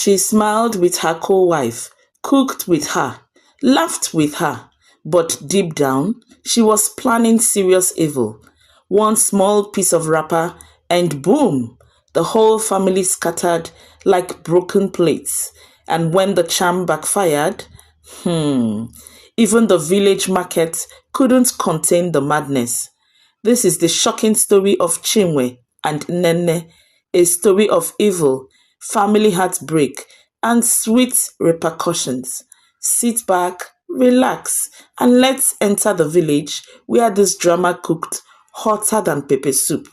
She smiled with her co-wife, cooked with her, laughed with her, but deep down, she was planning serious evil. One small piece of wrapper, and boom, the whole family scattered like broken plates. And when the charm backfired, even the village market couldn't contain the madness. This is the shocking story of Chinwe and Nene, a story of evil, family heartbreak, and sweet repercussions. Sit back, relax, and let's enter the village where this drama cooked hotter than pepper soup.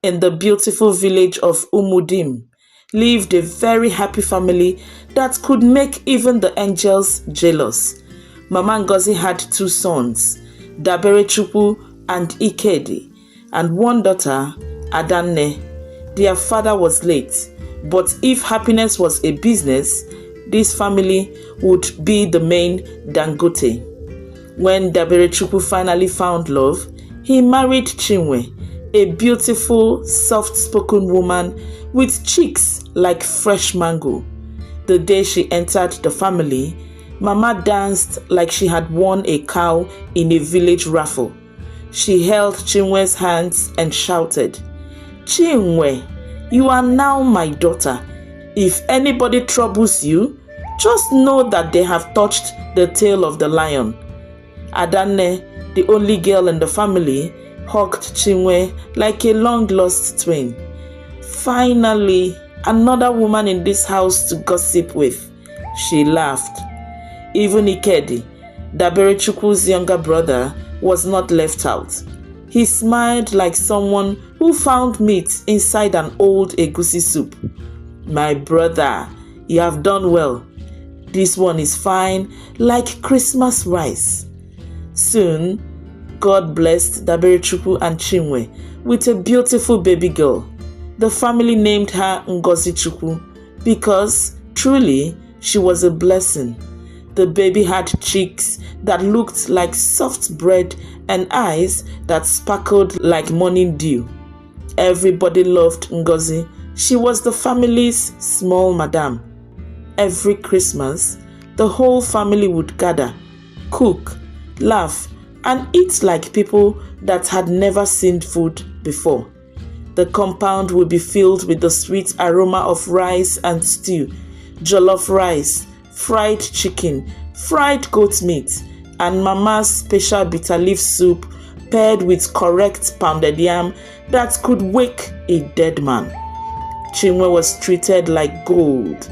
In the beautiful village of Umudim lived a very happy family that could make even the angels jealous. Mama Ngozi had 2 sons, Daberechukwu and Ikedi, and 1 daughter, Nnenne. Their father was late, but if happiness was a business, this family would be the main Dangote. When Daberechukwu finally found love, he married Chinwe, a beautiful, soft-spoken woman with cheeks like fresh mango. The day she entered the family, Mama danced like she had won a cow in a village raffle. She held Chinwe's hands and shouted, "Chinwe, you are now my daughter. If anybody troubles you, just know that they have touched the tail of the lion." Nnenne, the only girl in the family, hugged Chinwe like a long-lost twin. Finally, another woman in this house to gossip with. She laughed. Even Ikedi, Daberechukwu's younger brother, was not left out. He smiled like someone who found meat inside an old egusi soup. "My brother, you have done well. This one is fine, like Christmas rice." Soon, God blessed Daberechukwu and Chinwe with a beautiful baby girl. The family named her Ngozichukwu because, truly, she was a blessing. The baby had cheeks that looked like soft bread and eyes that sparkled like morning dew. Everybody loved Ngozi. She was the family's small madam. Every Christmas, the whole family would gather, cook, laugh, and eat like people that had never seen food before. The compound would be filled with the sweet aroma of rice and stew, jollof rice, fried chicken, fried goat meat, and Mama's special bitter leaf soup paired with correct pounded yam that could wake a dead man. Chinwe was treated like gold.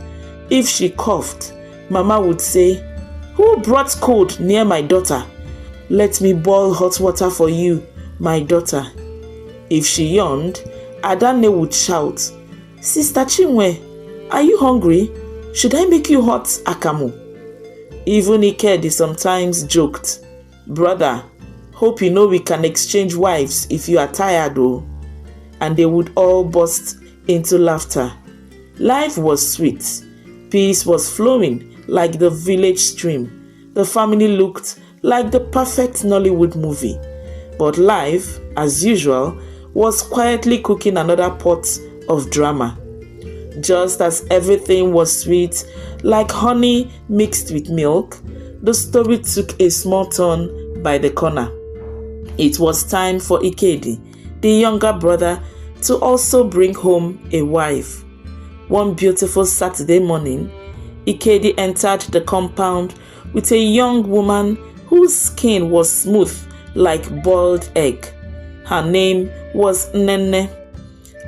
If she coughed, Mama would say, "Who brought cold near my daughter? Let me boil hot water for you, my daughter." If she yawned, Nnenne would shout, "Sister Chinwe, are you hungry? Should I make you hot akamu?" Even Ikedi sometimes joked, "Brother, hope you know we can exchange wives if you are tired though." And they would all burst into laughter. Life was sweet. Peace was flowing like the village stream. The family looked like the perfect Nollywood movie. But life, as usual, was quietly cooking another pot of drama. Just as everything was sweet, like honey mixed with milk, the story took a small turn by the corner. It was time for Ikedi, the younger brother, to also bring home a wife. One beautiful Saturday morning, Ikedi entered the compound with a young woman whose skin was smooth like boiled egg. Her name was Nene.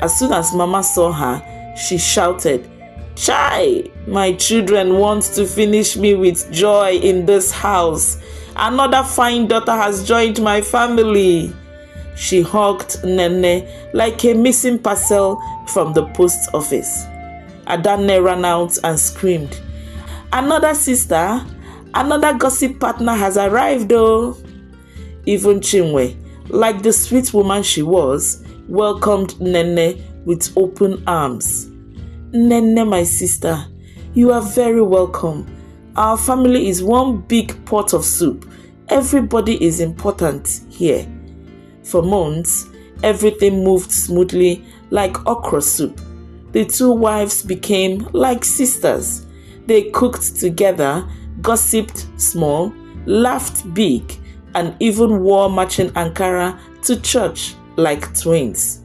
As soon as Mama saw her, she shouted, "Chai, my children want to finish me with joy in this house. Another fine daughter has joined my family." She hugged Nene like a missing parcel from the post office. Nnenne ran out and screamed, "Another sister, another gossip partner has arrived though." Even Chinwe, like the sweet woman she was, welcomed Nene with open arms. "Nene, my sister, you are very welcome. Our family is one big pot of soup. Everybody is important here." For months, everything moved smoothly like okra soup. The two wives became like sisters. They cooked together, gossiped small, laughed big, and even wore matching Ankara to church like twins.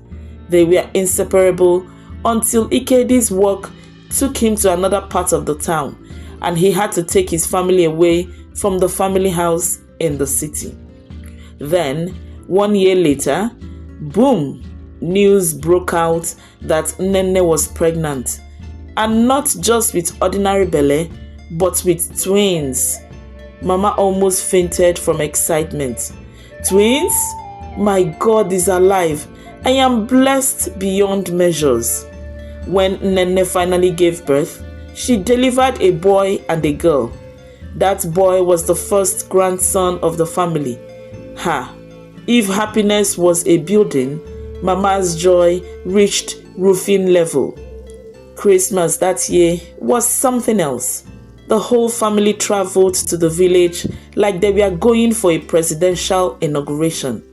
They were inseparable until Ikedi's work took him to another part of the town, and he had to take his family away from the family house in the city. Then, 1 year later, boom, news broke out that Nene was pregnant, and not just with ordinary belly, but with twins. Mama almost fainted from excitement. Twins? My God is alive. I am blessed beyond measures. When Nene finally gave birth, she delivered a boy and a girl. That boy was the first grandson of the family. If happiness was a building, Mama's joy reached roofing level. Christmas that year was something else. The whole family traveled to the village like they were going for a presidential inauguration.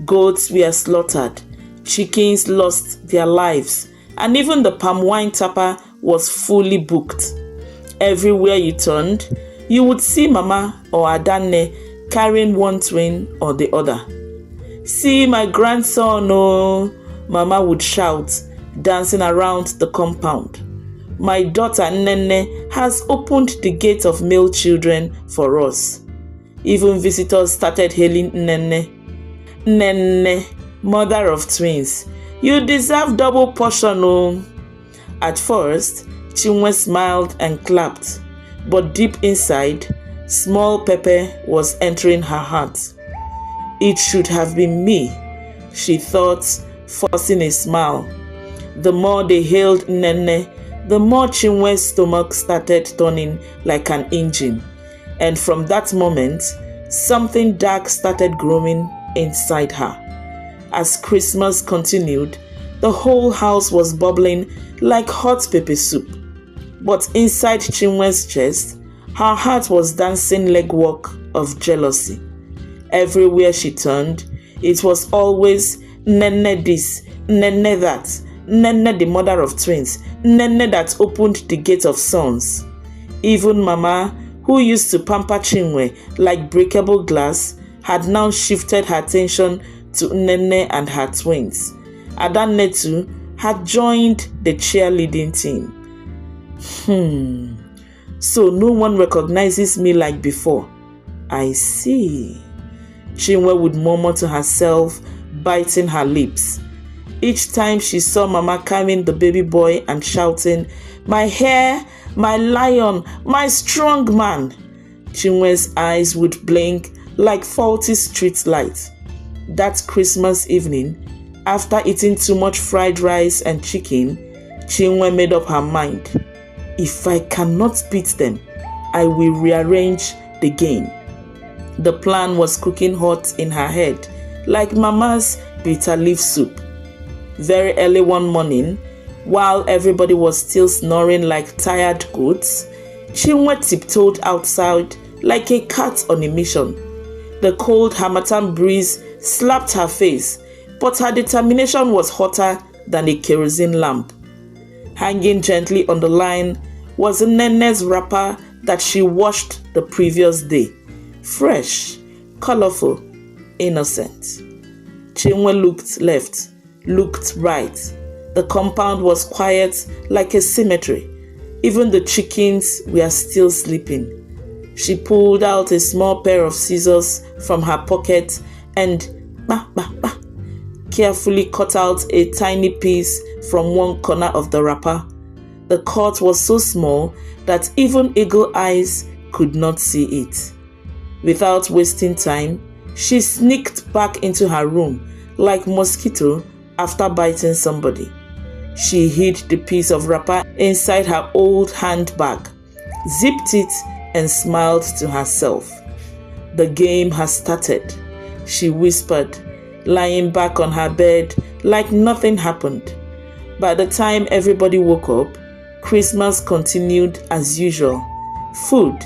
Goats were slaughtered, chickens lost their lives, and even the palm wine tapper was fully booked. Everywhere you turned, you would see Mama or Nnenne carrying one twin or the other. "See my grandson, oh," Mama would shout, dancing around the compound. "My daughter Nnenne has opened the gate of male children for us." Even visitors started hailing Nnenne. "Nnenne, mother of twins, you deserve double portion, oh." At first, Chinwe smiled and clapped, but deep inside, small pepper was entering her heart. "It should have been me," she thought, forcing a smile. The more they hailed Nnenne, the more Chinwe's stomach started turning like an engine. And from that moment, something dark started growing inside her. As Christmas continued, the whole house was bubbling like hot pepper soup. But inside Chinwe's chest, her heart was dancing legwork of jealousy. Everywhere she turned, it was always Nnenne this, Nnenne that, Nnenne the mother of twins, Nnenne that opened the gate of sons. Even Mama, who used to pamper Chinwe like breakable glass, had now shifted her attention to Nnenne and her twins. Nnenne too had joined the cheerleading team. So no one recognizes me like before. I see. Chinwe would murmur to herself, biting her lips. Each time she saw Mama carrying the baby boy and shouting, "My hair, my lion, my strong man," Chinwe's eyes would blink like faulty street lights. That Christmas evening, after eating too much fried rice and chicken, Chinwe made up her mind. If I cannot beat them, I will rearrange the game. The plan was cooking hot in her head, like Mama's bitter leaf soup. Very early one morning, while everybody was still snoring like tired goats, Chinwe tiptoed outside like a cat on a mission. The cold harmattan breeze slapped her face, but her determination was hotter than a kerosene lamp. Hanging gently on the line was Nenne's wrapper that she washed the previous day. Fresh, colorful, innocent. Chinwe looked left, looked right. The compound was quiet like a cemetery. Even the chickens were still sleeping. She pulled out a small pair of scissors from her pocket and carefully cut out a tiny piece from one corner of the wrapper. The cut was so small that even eagle eyes could not see it. Without wasting time, she sneaked back into her room like mosquito after biting somebody. She hid the piece of wrapper inside her old handbag, zipped it, and smiled to herself. The game has started, she whispered, lying back on her bed like nothing happened. By the time everybody woke up, Christmas continued as usual. Food,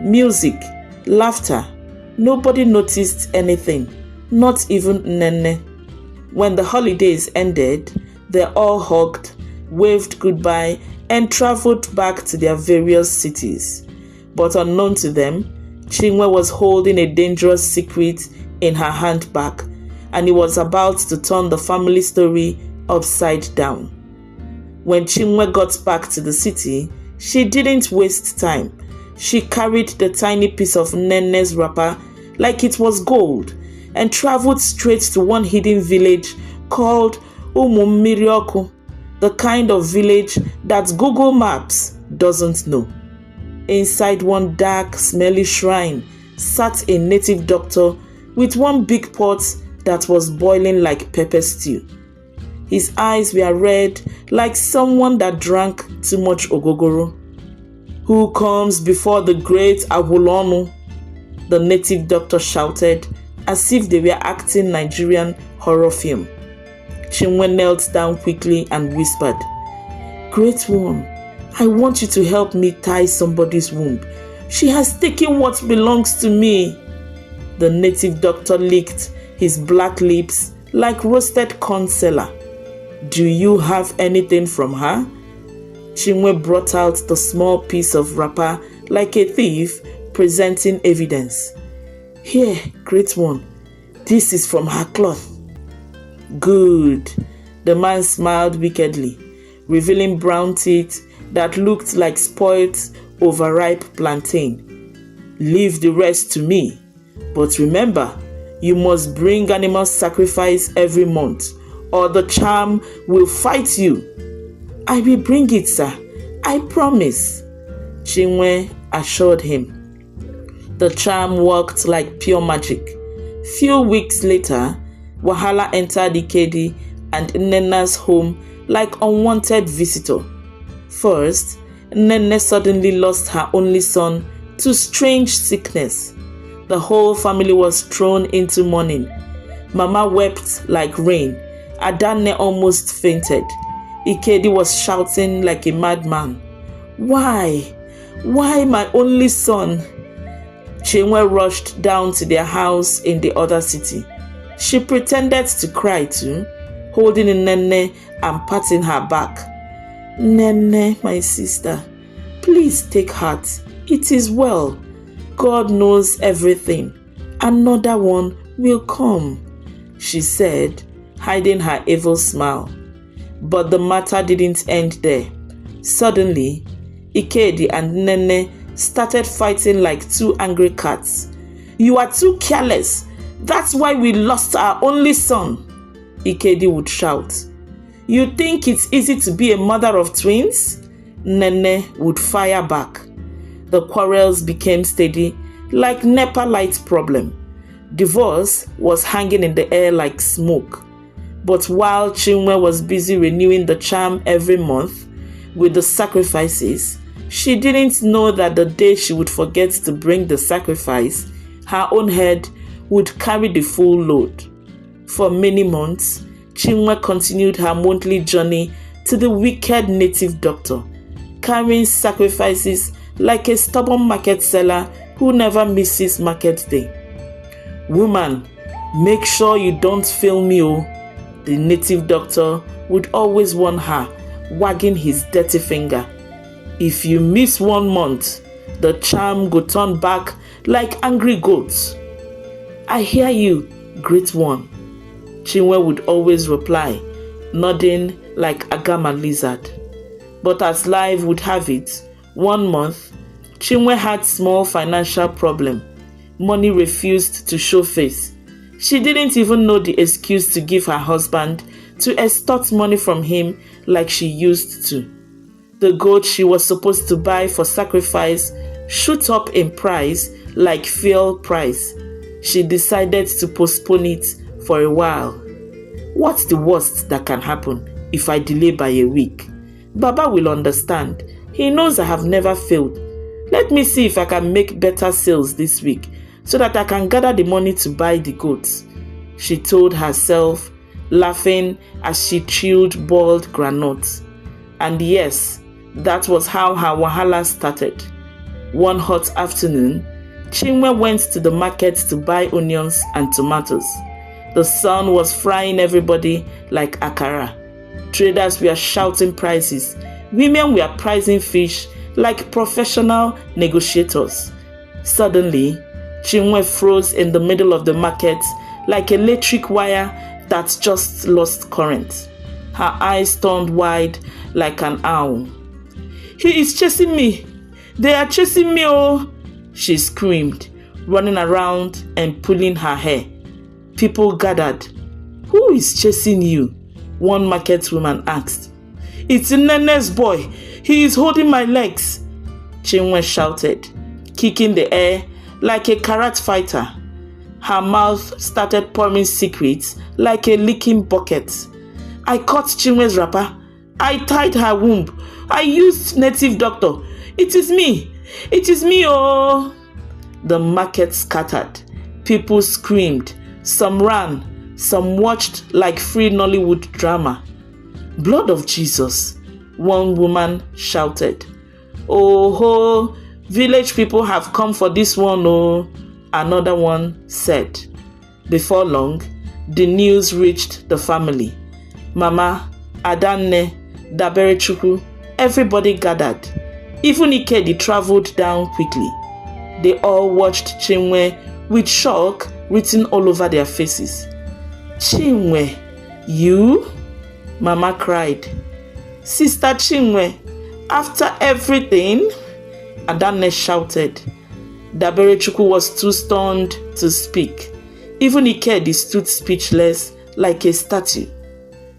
music, laughter. Nobody noticed anything, not even Nene. When the holidays ended, they all hugged, waved goodbye, and traveled back to their various cities. But unknown to them, Chinwe was holding a dangerous secret in her handbag, and he was about to turn the family story upside down. When Chinwe got back to the city, she didn't waste time. She carried the tiny piece of Nenne's wrapper like it was gold and traveled straight to one hidden village called Umudim, the kind of village that Google Maps doesn't know. Inside one dark, smelly shrine sat a native doctor with one big pot that was boiling like pepper stew. His eyes were red like someone that drank too much ogogoro. "Who comes before the great Agulonu?" the native doctor shouted, as if they were acting Nigerian horror film. Chinwe knelt down quickly and whispered, "Great one, I want you to help me tie somebody's womb. She has taken what belongs to me." The native doctor licked his black lips like roasted corn seller. "Do you have anything from her?" Chinwe brought out the small piece of wrapper like a thief presenting evidence. "Here, great one, this is from her cloth." "Good." The man smiled wickedly, revealing brown teeth that looked like spoiled, overripe plantain. "Leave the rest to me. But remember, you must bring animal sacrifice every month, or the charm will fight you." "I will bring it, sir. I promise," Chinwe assured him. The charm worked like pure magic. Few weeks later, Wahala entered Ikedi and Nnenne's home like unwanted visitor. First, Nene suddenly lost her only son to strange sickness. The whole family was thrown into mourning. Mama wept like rain. Adanne almost fainted. Ikedi was shouting like a madman. Why? Why my only son?" Chinwe rushed down to their house in the other city. She pretended to cry too, holding Nene and patting her back. "Nene, my sister, please take heart. It is well. God knows everything. Another one will come," she said, hiding her evil smile. But the matter didn't end there. Suddenly, Ikedi and Nene started fighting like two angry cats. "You are too careless. That's why we lost our only son," Ikedi would shout. "You think it's easy to be a mother of twins?" Nene would fire back. The quarrels became steady, like NEPA light problem. Divorce was hanging in the air like smoke. But while Chinwe was busy renewing the charm every month with the sacrifices, she didn't know that the day she would forget to bring the sacrifice, her own head would carry the full load. For many months, Chinwe continued her monthly journey to the wicked native doctor, carrying sacrifices like a stubborn market seller who never misses market day. "Woman, make sure you don't fail me, oh," the native doctor would always warn her, wagging his dirty finger. "If you miss 1 month, the charm go turn back like angry goats." "I hear you, great one," Chinwe would always reply, nodding like a gamma lizard. But as life would have it, 1 month, Chinwe had small financial problem. Money refused to show face. She didn't even know the excuse to give her husband to extort money from him like she used to. The goat she was supposed to buy for sacrifice shot up in price like fuel price. She decided to postpone it for a while. "What's the worst that can happen if I delay by a week? Baba will understand. He knows I have never failed. Let me see if I can make better sales this week so that I can gather the money to buy the goats," she told herself, laughing as she chewed boiled granules. And yes, that was how her wahala started. One hot afternoon, Chinwe went to the market to buy onions and tomatoes. The sun was frying everybody like akara. Traders were shouting prices. Women were pricing fish like professional negotiators. Suddenly, Chinwe froze in the middle of the market like an electric wire that just lost current. Her eyes turned wide like an owl. "He is chasing me! They are chasing me, oh!" she screamed, running around and pulling her hair. People gathered. "Who is chasing you?" one market woman asked. "It's Nenne's boy. He is holding my legs," Chinwe shouted, kicking the air like a karate fighter. Her mouth started pouring secrets like a leaking bucket. "I caught Chinwe's wrapper. I tied her womb. I used native doctor. It is me. It is me, oh!" The market scattered. People screamed. Some ran. Some watched like free Nollywood drama. "Blood of Jesus," one woman shouted. "Oh ho, village people have come for this one, oh," another one said. Before long, the news reached the family. Mama, Nnenne, Daberechukwu, everybody gathered. Even Ikedi traveled down quickly. They all watched Chinwe with shock written all over their faces. "Chinwe, you?" Mama cried. "Sister Chinwe, after everything?" Nnenne shouted. Daberechukwu was too stunned to speak. Even Ikedi stood speechless like a statue.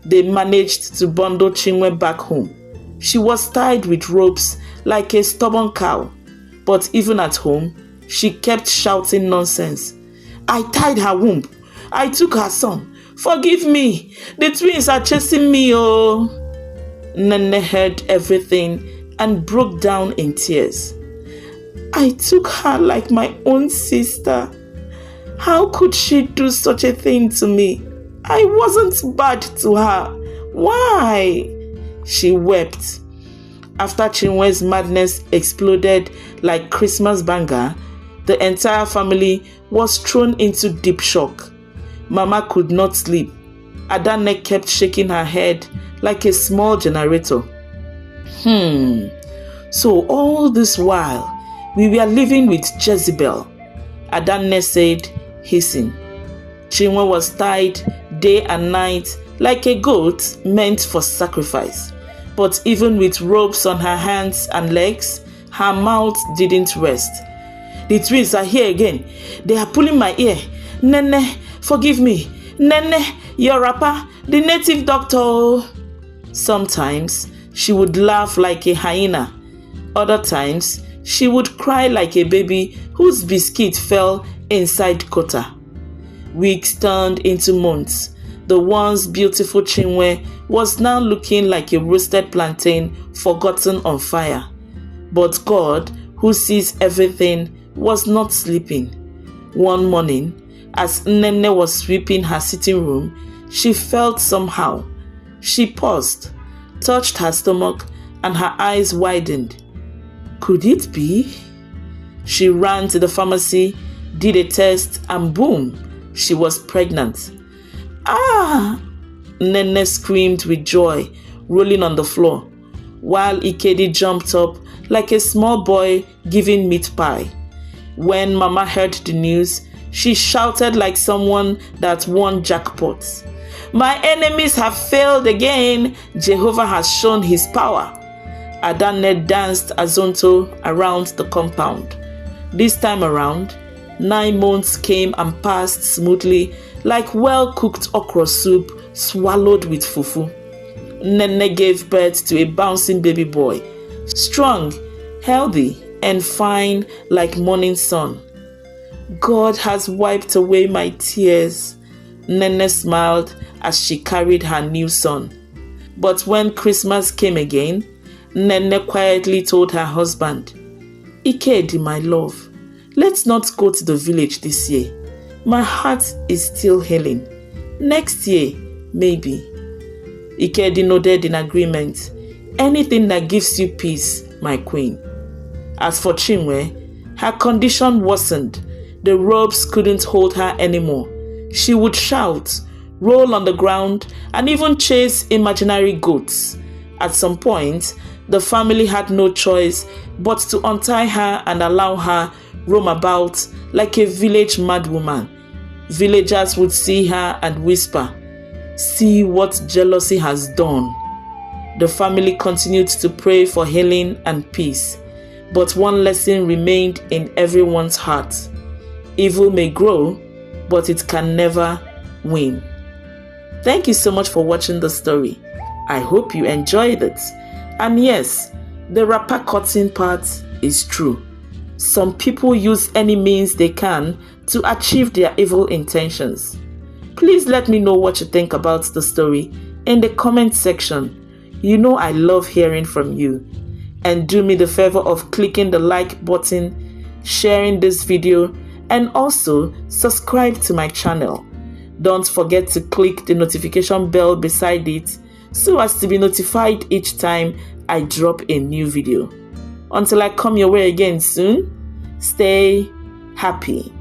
They managed to bundle Chinwe back home. She was tied with ropes like a stubborn cow. But even at home, she kept shouting nonsense. "I tied her womb. I took her son. Forgive me. The twins are chasing me, oh." Nene heard everything and broke down in tears. "I took her like my own sister. How could she do such a thing to me? I wasn't bad to her. Why?" she wept. After Chinwe's madness exploded like Christmas banger, the entire family was thrown into deep shock. Mama could not sleep. Nnenne kept shaking her head like a small generator. So all this while, we were living with Jezebel," Nnenne said, hissing. Chinwe was tied day and night like a goat meant for sacrifice. But even with ropes on her hands and legs, her mouth didn't rest. "The twins are here again. They are pulling my ear. Nene, forgive me. Nene, your wrapper, the native doctor." Sometimes she would laugh like a hyena. Other times she would cry like a baby whose biscuit fell inside quota. Weeks turned into months. The once beautiful Chinwe was now looking like a roasted plantain forgotten on fire. But God, who sees everything, was not sleeping. One morning, as Nene was sweeping her sitting room, she felt somehow. She paused, touched her stomach, and her eyes widened. Could it be? She ran to the pharmacy, did a test, and boom, she was pregnant. "Ah!" Nene screamed with joy, rolling on the floor, while Ikedi jumped up like a small boy giving meat pie. When Mama heard the news, she shouted like someone that won jackpots. "My enemies have failed again. Jehovah has shown his power." Nnenne danced azonto around the compound. This time around, 9 months came and passed smoothly like well-cooked okra soup swallowed with fufu. Nene gave birth to a bouncing baby boy, strong, healthy, and fine like morning sun. "God has wiped away my tears," Nene smiled as she carried her new son. But when Christmas came again, Nene quietly told her husband, "Ikedi, my love, let's not go to the village this year. My heart is still healing. Next year, maybe." Ikedi nodded in agreement. "Anything that gives you peace, my queen." As for Chinwe, her condition worsened. The ropes couldn't hold her anymore. She would shout, roll on the ground, and even chase imaginary goats. At some point, the family had no choice but to untie her and allow her roam about like a village madwoman. Villagers would see her and whisper, "See what jealousy has done." The family continued to pray for healing and peace, but one lesson remained in everyone's heart. Evil may grow, but it can never win. Thank you so much for watching the story. I hope you enjoyed it. And yes, the wrapper cutting part is true. Some people use any means they can to achieve their evil intentions. Please let me know what you think about the story in the comment section. You know I love hearing from you. And do me the favor of clicking the like button, sharing this video, and also subscribe to my channel. Don't forget to click the notification bell beside it so as to be notified each time I drop a new video. Until I come your way again soon, stay happy.